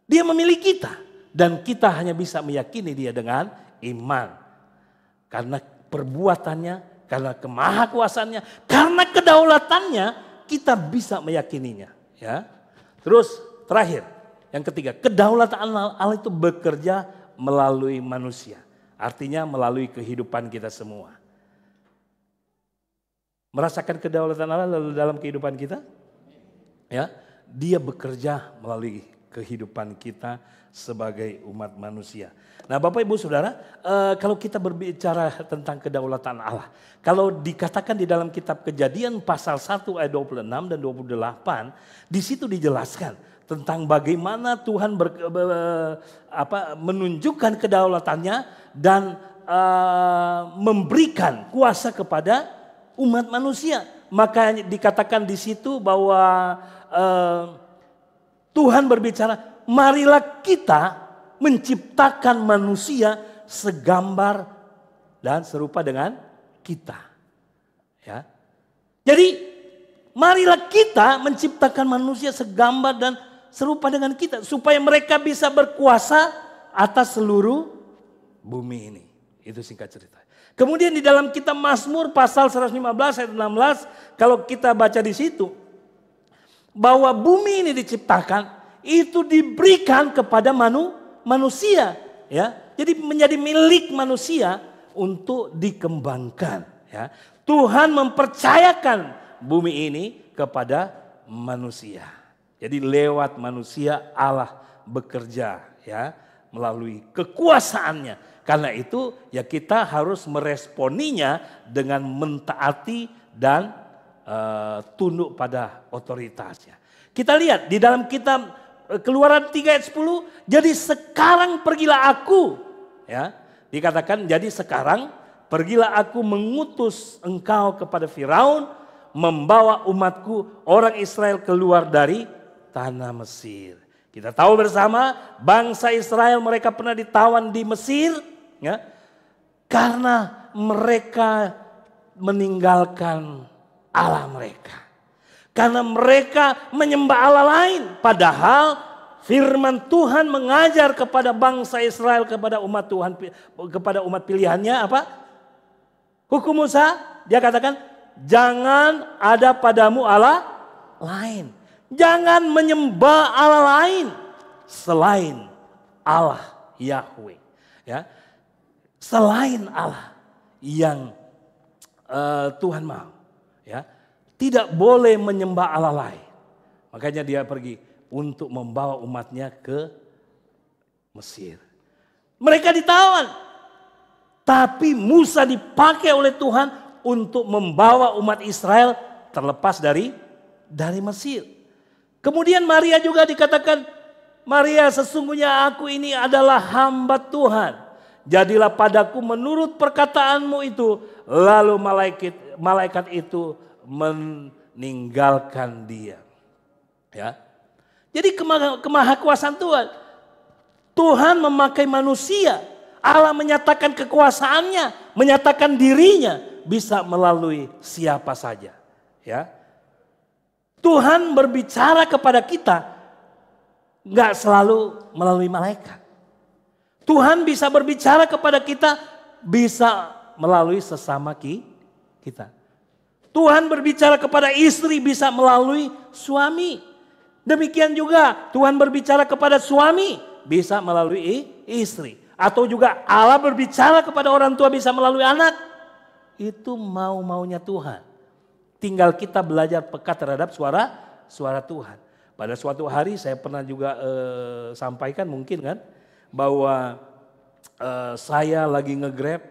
Dia memilih kita. Dan kita hanya bisa meyakini Dia dengan iman. Karena perbuatannya, karena kemahakuasaannya, karena kedaulatannya, kita bisa meyakininya. Ya. Terus terakhir, yang ketiga, kedaulatan Allah itu bekerja melalui manusia. Artinya melalui kehidupan kita semua. Merasakan kedaulatan Allah dalam kehidupan kita? Ya, Dia bekerja melalui kehidupan kita sebagai umat manusia. Nah Bapak Ibu Saudara, kalau kita berbicara tentang kedaulatan Allah. Kalau dikatakan di dalam kitab Kejadian pasal 1 ayat 26 dan 28, di situ dijelaskan tentang bagaimana Tuhan menunjukkan kedaulatannya dan memberikan kuasa kepada umat manusia. Maka dikatakan di situ bahwa Tuhan berbicara, marilah kita menciptakan manusia segambar dan serupa dengan kita. Ya. Jadi marilah kita menciptakan manusia segambar dan serupa dengan kita. Supaya mereka bisa berkuasa atas seluruh bumi ini. Itu singkat cerita. Kemudian di dalam kitab Mazmur pasal 115 ayat 16. Kalau kita baca di situ. Bahwa bumi ini diciptakan. Itu diberikan kepada manusia. Ya. Jadi menjadi milik manusia untuk dikembangkan. Ya. Tuhan mempercayakan bumi ini kepada manusia. Jadi lewat manusia Allah bekerja ya melalui kekuasaannya. Karena itu ya kita harus meresponinya dengan mentaati dan tunduk pada otoritasnya. Kita lihat di dalam kitab Keluaran 3 ayat 10. Jadi sekarang pergilah aku. Ya, dikatakan jadi sekarang pergilah aku mengutus engkau kepada Firaun, membawa umatku orang Israel keluar dari tanah Mesir. Kita tahu bersama bangsa Israel mereka pernah ditawan di Mesir. Ya, karena mereka meninggalkan Allah mereka. Karena mereka menyembah Allah lain. Padahal firman Tuhan mengajar kepada bangsa Israel, kepada umat Tuhan, kepada umat pilihannya apa? Hukum Musa, dia katakan, jangan ada padamu Allah lain. Jangan menyembah Allah lain selain Allah Yahweh. Ya, selain Allah yang Tuhan mau. Ya, tidak boleh menyembah Allah lain. Makanya dia pergi untuk membawa umatnya ke Mesir. Mereka ditawan. Tapi Musa dipakai oleh Tuhan untuk membawa umat Israel terlepas dari Mesir. Kemudian Maria juga dikatakan, Maria sesungguhnya aku ini adalah hamba Tuhan. Jadilah padaku menurut perkataanmu itu. Lalu malaikat itu meninggalkan dia. Ya. Jadi kemahakuasaan Tuhan. Tuhan memakai manusia. Allah menyatakan kekuasaannya, menyatakan dirinya bisa melalui siapa saja. Ya. Tuhan berbicara kepada kita nggak selalu melalui malaikat. Tuhan bisa berbicara kepada kita bisa melalui sesama kita. Tuhan berbicara kepada istri bisa melalui suami. Demikian juga Tuhan berbicara kepada suami bisa melalui istri. Atau juga Allah berbicara kepada orang tua bisa melalui anak. Itu mau-maunya Tuhan. Tinggal kita belajar peka terhadap suara Tuhan. Pada suatu hari saya pernah juga sampaikan mungkin kan. Bahwa saya lagi nge-Grab.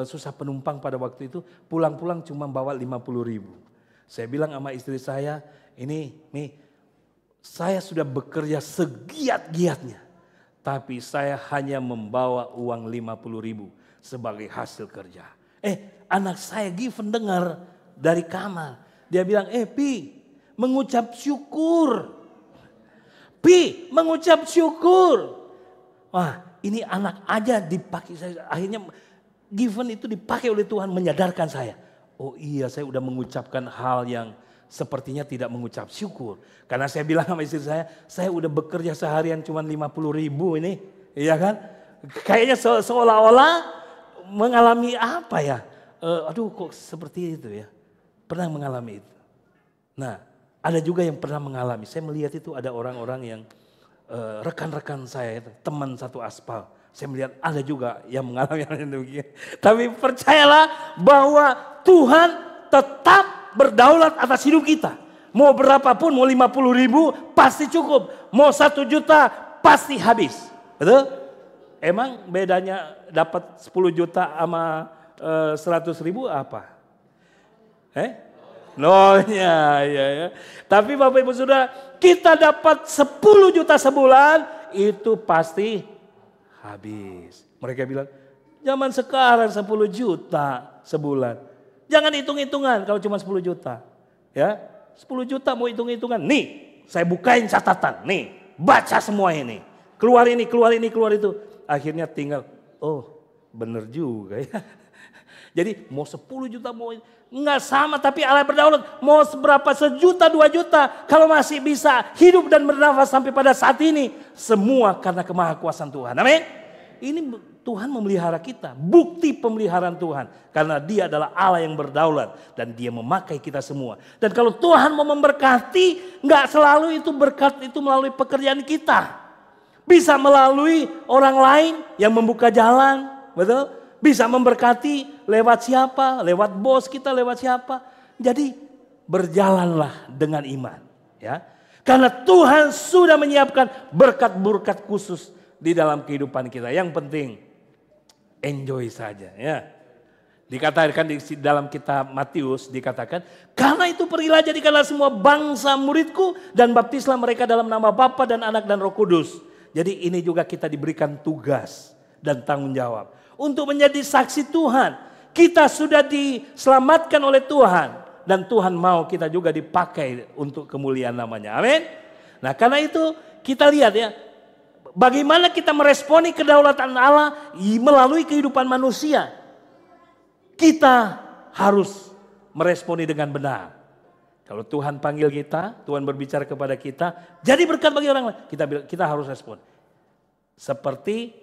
Susah penumpang pada waktu itu. Pulang-pulang cuma bawa 50.000. Saya bilang sama istri saya. Nih saya sudah bekerja segiat-giatnya. Tapi saya hanya membawa uang 50.000 sebagai hasil kerja. Anak saya Given dengar dari kamar. Dia bilang, Pi, mengucap syukur. Pi, mengucap syukur. Wah, ini anak aja dipakai. Akhirnya Given itu dipakai oleh Tuhan menyadarkan saya. Oh iya, saya udah mengucapkan hal yang sepertinya tidak mengucap syukur. Karena saya bilang sama istri saya udah bekerja seharian cuma 50.000 ini. Iya kan? Kayaknya seolah-olah mengalami apa ya. Aduh kok seperti itu ya. Pernah mengalami itu. Nah ada juga yang pernah mengalami. Saya melihat itu ada orang-orang yang rekan-rekan saya, teman satu aspal. Saya melihat ada juga yang mengalami hal yang demikian. Tapi percayalah bahwa Tuhan tetap berdaulat atas hidup kita. Mau berapapun, mau 50.000 pasti cukup. Mau 1 juta pasti habis. Betul? Emang bedanya dapat 10 juta sama 100.000 apa? Nolnya, ya. Tapi Bapak Ibu Saudara, kita dapat 10 juta sebulan, itu pasti habis. Mereka bilang, zaman sekarang 10 juta sebulan. Jangan hitung-hitungan kalau cuma 10 juta. Ya, 10 juta mau hitung-hitungan. Nih, saya bukain catatan. Nih, baca semua ini. Keluar ini, keluar ini, keluar itu. Akhirnya tinggal, oh bener juga ya. Jadi mau 10 juta, mau enggak sama, tapi Allah berdaulat. Mau seberapa, 1 juta, 2 juta. Kalau masih bisa hidup dan bernafas sampai pada saat ini. Semua karena kemahakuasaan Tuhan. Amin. Ini Tuhan memelihara kita. Bukti pemeliharaan Tuhan. Karena Dia adalah Allah yang berdaulat. Dan Dia memakai kita semua. Dan kalau Tuhan mau memberkati, enggak selalu itu berkat itu melalui pekerjaan kita. Bisa melalui orang lain yang membuka jalan. Betul? Bisa memberkati lewat siapa? Lewat bos kita, lewat siapa? Jadi berjalanlah dengan iman. Ya. Karena Tuhan sudah menyiapkan berkat-berkat khusus di dalam kehidupan kita. Yang penting enjoy saja. Ya. Dikatakan di dalam kitab Matius, dikatakan, karena itu pergilah jadikanlah semua bangsa muridku dan baptislah mereka dalam nama Bapa dan Anak dan Roh Kudus. Jadi ini juga kita diberikan tugas dan tanggung jawab untuk menjadi saksi Tuhan. Kita sudah diselamatkan oleh Tuhan. Dan Tuhan mau kita juga dipakai untuk kemuliaan namanya. Amin. Nah karena itu kita lihat ya. Bagaimana kita meresponi kedaulatan Allah melalui kehidupan manusia. Kita harus meresponi dengan benar. Kalau Tuhan panggil kita, Tuhan berbicara kepada kita. Jadi berkat bagi orang lain. Kita harus respon. Seperti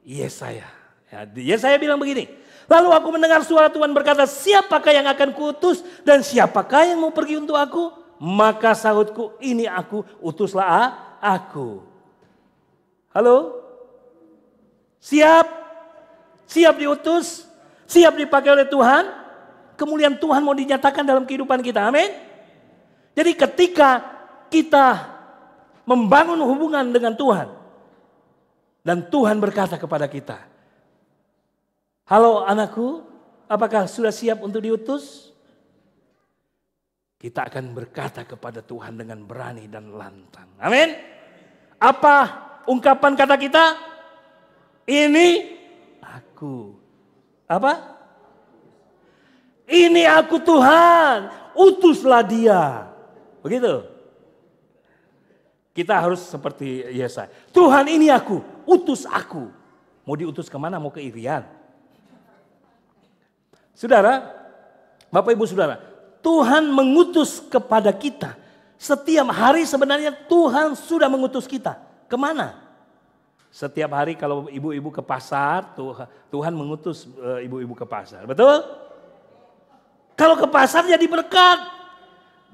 Yesaya. Ya, Yesaya bilang begini, lalu aku mendengar suara Tuhan berkata, siapakah yang akan kuutus dan siapakah yang mau pergi untuk aku? Maka sahutku, ini aku, utuslah aku. Halo? Siap? Siap diutus? Siap dipakai oleh Tuhan? Kemuliaan Tuhan mau dinyatakan dalam kehidupan kita, amin? Jadi ketika kita membangun hubungan dengan Tuhan dan Tuhan berkata kepada kita, halo anakku, apakah sudah siap untuk diutus? Kita akan berkata kepada Tuhan dengan berani dan lantang. Amin. Apa ungkapan kata kita? Ini aku. Apa? Ini aku Tuhan, utuslah Dia. Begitu. Kita harus seperti Yesaya. Tuhan ini aku, utus aku. Mau diutus kemana? Mau ke Irian? Saudara, Bapak Ibu Saudara, Tuhan mengutus kepada kita. Setiap hari sebenarnya Tuhan sudah mengutus kita. Kemana? Setiap hari kalau ibu-ibu ke pasar, Tuhan mengutus ibu-ibu ke pasar. Betul? Kalau ke pasar jadi berkat.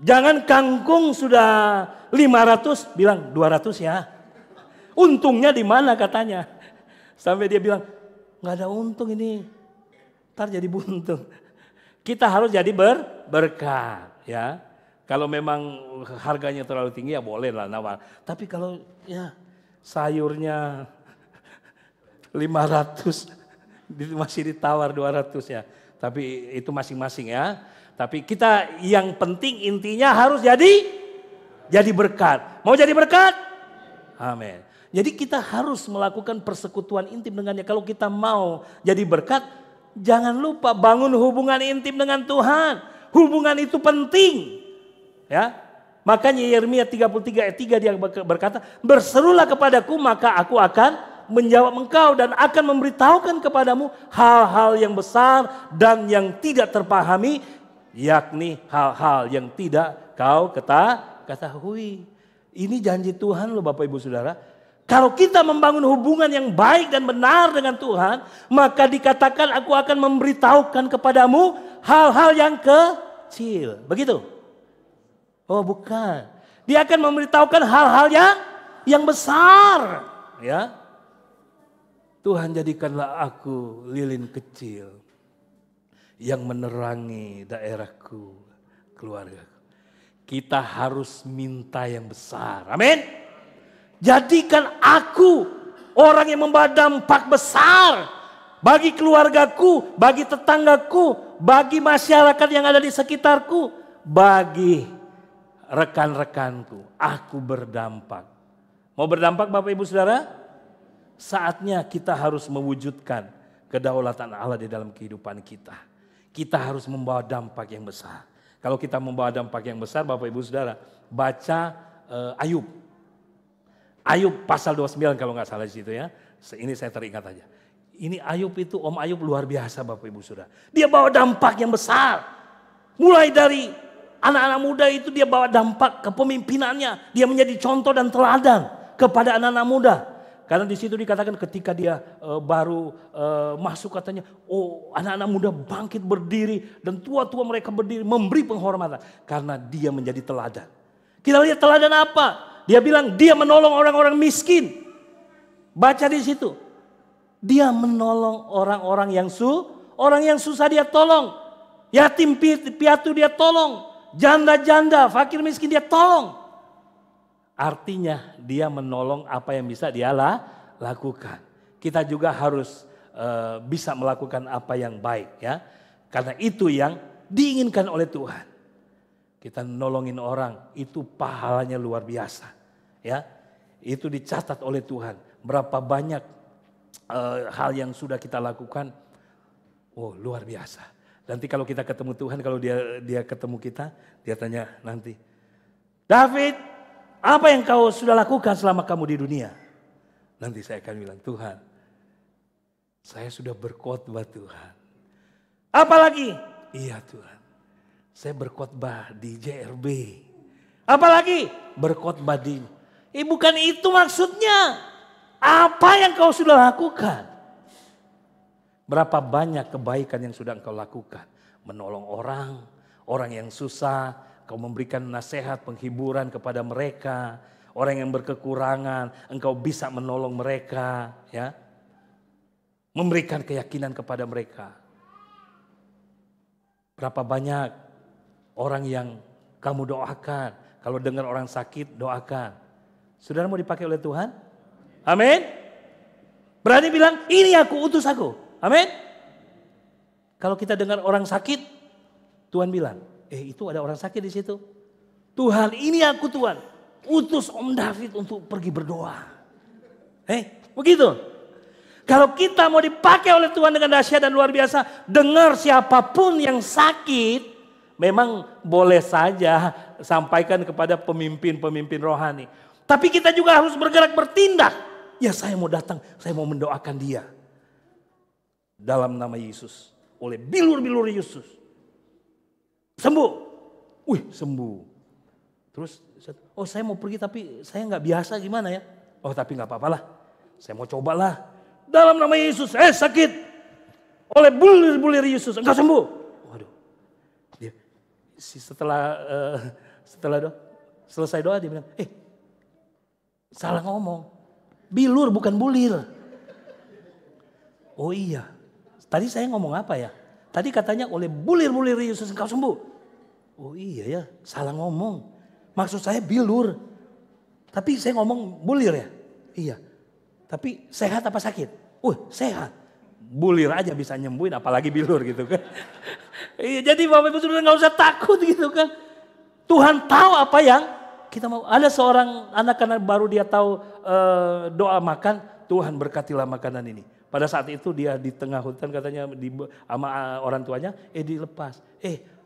Jangan kangkung sudah 500, bilang 200 ya. Untungnya di mana katanya. Sampai dia bilang, nggak ada untung ini. Ntar jadi buntung. Kita harus jadi berkat ya. Kalau memang harganya terlalu tinggi ya boleh lah nawar. Tapi kalau ya sayurnya 500 masih ditawar 200 ya. Tapi itu masing-masing ya. Tapi kita yang penting intinya harus jadi berkat. Mau jadi berkat? Amin. Jadi kita harus melakukan persekutuan intim dengannya. Kalau kita mau jadi berkat, jangan lupa bangun hubungan intim dengan Tuhan. Hubungan itu penting. Ya. Makanya Yeremia 33 ayat 3 dia berkata, berserulah kepadaku maka aku akan menjawab engkau dan akan memberitahukan kepadamu hal-hal yang besar dan yang tidak terpahami, yakni hal-hal yang tidak kau ketahui. Ini janji Tuhan loh Bapak Ibu Saudara. Kalau kita membangun hubungan yang baik dan benar dengan Tuhan, maka dikatakan aku akan memberitahukan kepadamu hal-hal yang kecil. Begitu? Oh bukan. Dia akan memberitahukan hal-hal yang besar. Ya. Tuhan jadikanlah aku lilin kecil yang menerangi daerahku, keluargaku. Kita harus minta yang besar. Amin. Jadikan aku orang yang membawa dampak besar bagi keluargaku, bagi tetanggaku, bagi masyarakat yang ada di sekitarku. bagi rekan-rekanku. Aku berdampak. Mau berdampak Bapak Ibu Saudara? Saatnya kita harus mewujudkan kedaulatan Allah di dalam kehidupan kita. Kita harus membawa dampak yang besar. Kalau kita membawa dampak yang besar Bapak Ibu Saudara, baca Ayub. Ayub pasal 29 kalau nggak salah di situ ya. Ini saya teringat aja. Ini Ayub itu, Om Ayub luar biasa Bapak Ibu Saudara. Dia bawa dampak yang besar. Mulai dari anak-anak muda itu dia bawa dampak kepemimpinannya. Dia menjadi contoh dan teladan kepada anak-anak muda. Karena di situ dikatakan ketika dia baru masuk katanya, oh anak-anak muda bangkit berdiri dan tua-tua mereka berdiri memberi penghormatan. Karena dia menjadi teladan. Kita lihat teladan apa? Dia bilang dia menolong orang-orang miskin. Baca di situ. Dia menolong orang-orang yang susah dia tolong. Yatim piatu dia tolong. Janda-janda, fakir miskin dia tolong. Artinya dia menolong apa yang bisa dia lakukan. Kita juga harus bisa melakukan apa yang baik ya. Karena itu yang diinginkan oleh Tuhan. Kita nolongin orang itu pahalanya luar biasa. Ya, itu dicatat oleh Tuhan. Berapa banyak hal yang sudah kita lakukan. Oh luar biasa. Nanti kalau kita ketemu Tuhan, kalau dia ketemu kita, dia tanya nanti, David, apa yang kau sudah lakukan selama kamu di dunia? Nanti saya akan bilang, Tuhan, saya sudah berkhotbah Tuhan. Apalagi? Iya Tuhan, saya berkhotbah di JRB. Apalagi? Berkhotbah di... bukan itu maksudnya. Apa yang kau sudah lakukan? Berapa banyak kebaikan yang sudah engkau lakukan. Menolong orang yang susah. Kau memberikan nasihat, penghiburan kepada mereka. Orang yang berkekurangan, engkau bisa menolong mereka. Ya, memberikan keyakinan kepada mereka. Berapa banyak orang yang kamu doakan. Kalau dengar orang sakit, doakan. Saudara mau dipakai oleh Tuhan? Amin. Berani bilang, ini aku, utus aku. Amin. Kalau kita dengar orang sakit, Tuhan bilang, itu ada orang sakit di situ. Tuhan, ini aku Tuhan. Utus Om David untuk pergi berdoa. Begitu. Kalau kita mau dipakai oleh Tuhan dengan dahsyat dan luar biasa, dengar siapapun yang sakit, memang boleh saja sampaikan kepada pemimpin-pemimpin rohani. Tapi kita juga harus bergerak bertindak. Ya saya mau datang, saya mau mendoakan dia. Dalam nama Yesus. Oleh bilur-bilur Yesus. Sembuh. Sembuh. Terus, oh saya mau pergi tapi saya gak biasa gimana ya. Oh tapi gak apa-apa lah. Saya mau cobalah. Dalam nama Yesus, sakit. Oleh bulir-bulir Yesus, engkau sembuh. Waduh. Dia, setelah selesai doa dia bilang, salah ngomong. Bilur bukan bulir. Oh iya. Tadi saya ngomong apa ya? Tadi katanya oleh bulir-bulir Yesus engkau sembuh. Oh iya ya, salah ngomong. Maksud saya bilur. Tapi saya ngomong bulir ya? Iya. Tapi sehat apa sakit? Sehat. Bulir aja bisa nyembuhin apalagi bilur gitu kan. Jadi Bapak Ibu Saudara gak usah takut gitu kan. Tuhan tahu apa yang kita mau. Ada seorang anak-anak baru dia tahu doa makan. Tuhan berkatilah makanan ini. Pada saat itu dia di tengah hutan katanya sama orang tuanya. Dilepas.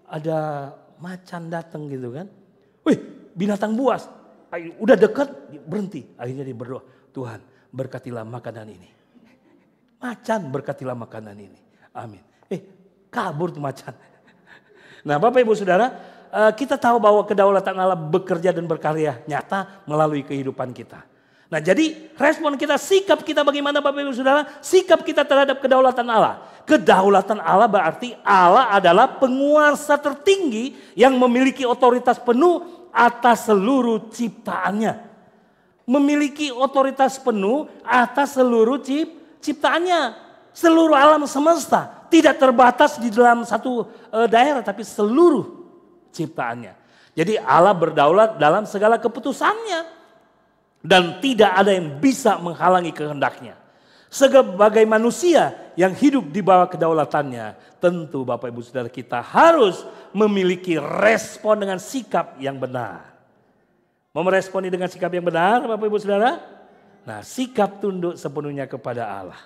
Ada macan datang gitu kan. Binatang buas. Udah dekat berhenti. Akhirnya dia berdoa. Tuhan berkatilah makanan ini. Macan berkatilah makanan ini. Amin. Kabur tuh macan. Nah Bapak Ibu Saudara. Kita tahu bahwa kedaulatan Allah bekerja dan berkarya nyata melalui kehidupan kita. Nah jadi respon kita, sikap kita bagaimana Bapak Ibu Saudara? Sikap kita terhadap kedaulatan Allah. Kedaulatan Allah berarti Allah adalah penguasa tertinggi yang memiliki otoritas penuh atas seluruh ciptaannya. Memiliki otoritas penuh atas seluruh ciptaannya. Seluruh alam semesta. Tidak terbatas di dalam satu daerah tapi seluruh ciptaannya. Jadi Allah berdaulat dalam segala keputusannya. Dan tidak ada yang bisa menghalangi kehendaknya. Sebagai manusia yang hidup di bawah kedaulatannya, tentu Bapak Ibu Saudara kita harus memiliki respon dengan sikap yang benar. Mau meresponi dengan sikap yang benar Bapak Ibu Saudara? Nah, sikap tunduk sepenuhnya kepada Allah.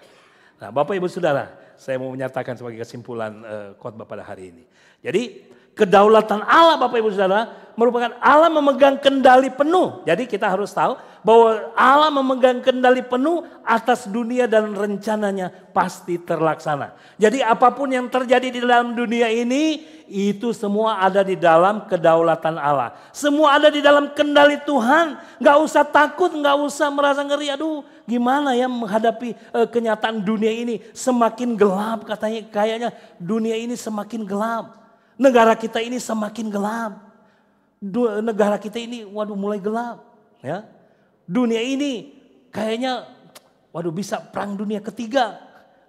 Nah, Bapak Ibu Saudara, saya mau menyatakan sebagai kesimpulan khotbah pada hari ini. Jadi kedaulatan Allah Bapak Ibu Saudara merupakan Allah memegang kendali penuh. Jadi kita harus tahu bahwa Allah memegang kendali penuh atas dunia dan rencananya pasti terlaksana. Jadi apapun yang terjadi di dalam dunia ini itu semua ada di dalam kedaulatan Allah. Semua ada di dalam kendali Tuhan. Gak usah takut, gak usah merasa ngeri. Aduh gimana ya menghadapi kenyataan dunia ini semakin gelap katanya. Kayaknya dunia ini semakin gelap. Negara kita ini semakin gelap. Negara kita ini waduh mulai gelap. Ya. Dunia ini kayaknya waduh bisa perang dunia ketiga.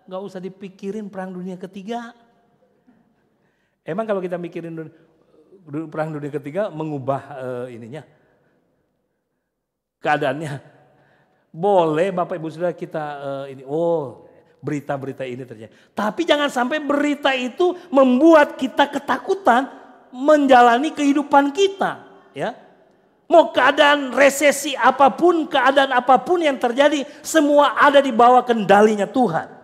Gak usah dipikirin perang dunia ketiga. Emang kalau kita mikirin perang dunia ketiga mengubah keadaannya. Boleh Bapak Ibu Saudara kita berita-berita ini terjadi. Tapi jangan sampai berita itu membuat kita ketakutan menjalani kehidupan kita. Ya. Mau keadaan resesi apapun, keadaan apapun yang terjadi, semua ada di bawah kendalinya Tuhan.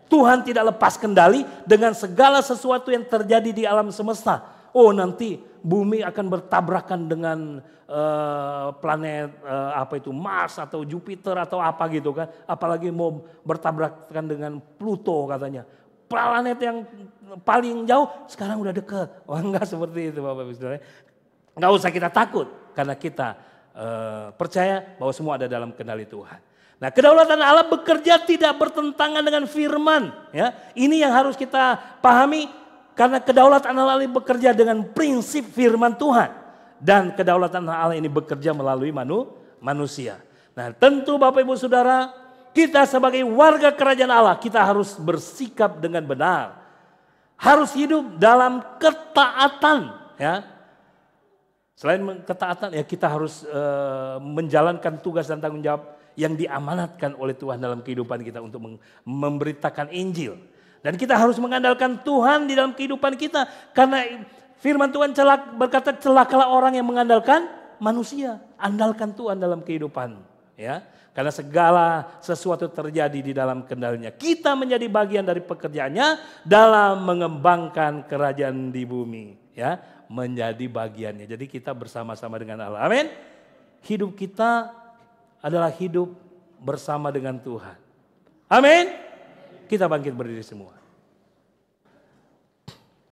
Tuhan tidak lepas kendali dengan segala sesuatu yang terjadi di alam semesta. Oh nanti bumi akan bertabrakan dengan planet Mars atau Jupiter atau apa gitu kan. Apalagi mau bertabrakan dengan Pluto katanya. Planet yang paling jauh sekarang udah dekat. Oh enggak seperti itu Bapak Ibu Saudara. Enggak usah kita takut karena kita percaya bahwa semua ada dalam kendali Tuhan. Nah, kedaulatan Allah bekerja tidak bertentangan dengan firman. Ya, ini yang harus kita pahami karena kedaulatan Allah ini bekerja dengan prinsip firman Tuhan. Dan kedaulatan Allah ini bekerja melalui manusia. Nah, tentu Bapak Ibu Saudara, kita sebagai warga kerajaan Allah, kita harus bersikap dengan benar. Harus hidup dalam ketaatan. Ya. Selain ketaatan, ya kita harus menjalankan tugas dan tanggung jawab yang diamanatkan oleh Tuhan dalam kehidupan kita untuk memberitakan Injil. Dan kita harus mengandalkan Tuhan di dalam kehidupan kita. Karena firman Tuhan berkata celakalah orang yang mengandalkan manusia. Andalkan Tuhan dalam kehidupan. Ya, karena segala sesuatu terjadi di dalam kendalinya. Kita menjadi bagian dari pekerjaannya dalam mengembangkan kerajaan di bumi. Ya, menjadi bagiannya. Jadi kita bersama-sama dengan Allah. Amin. Hidup kita adalah hidup bersama dengan Tuhan. Amin. Kita bangkit berdiri semua.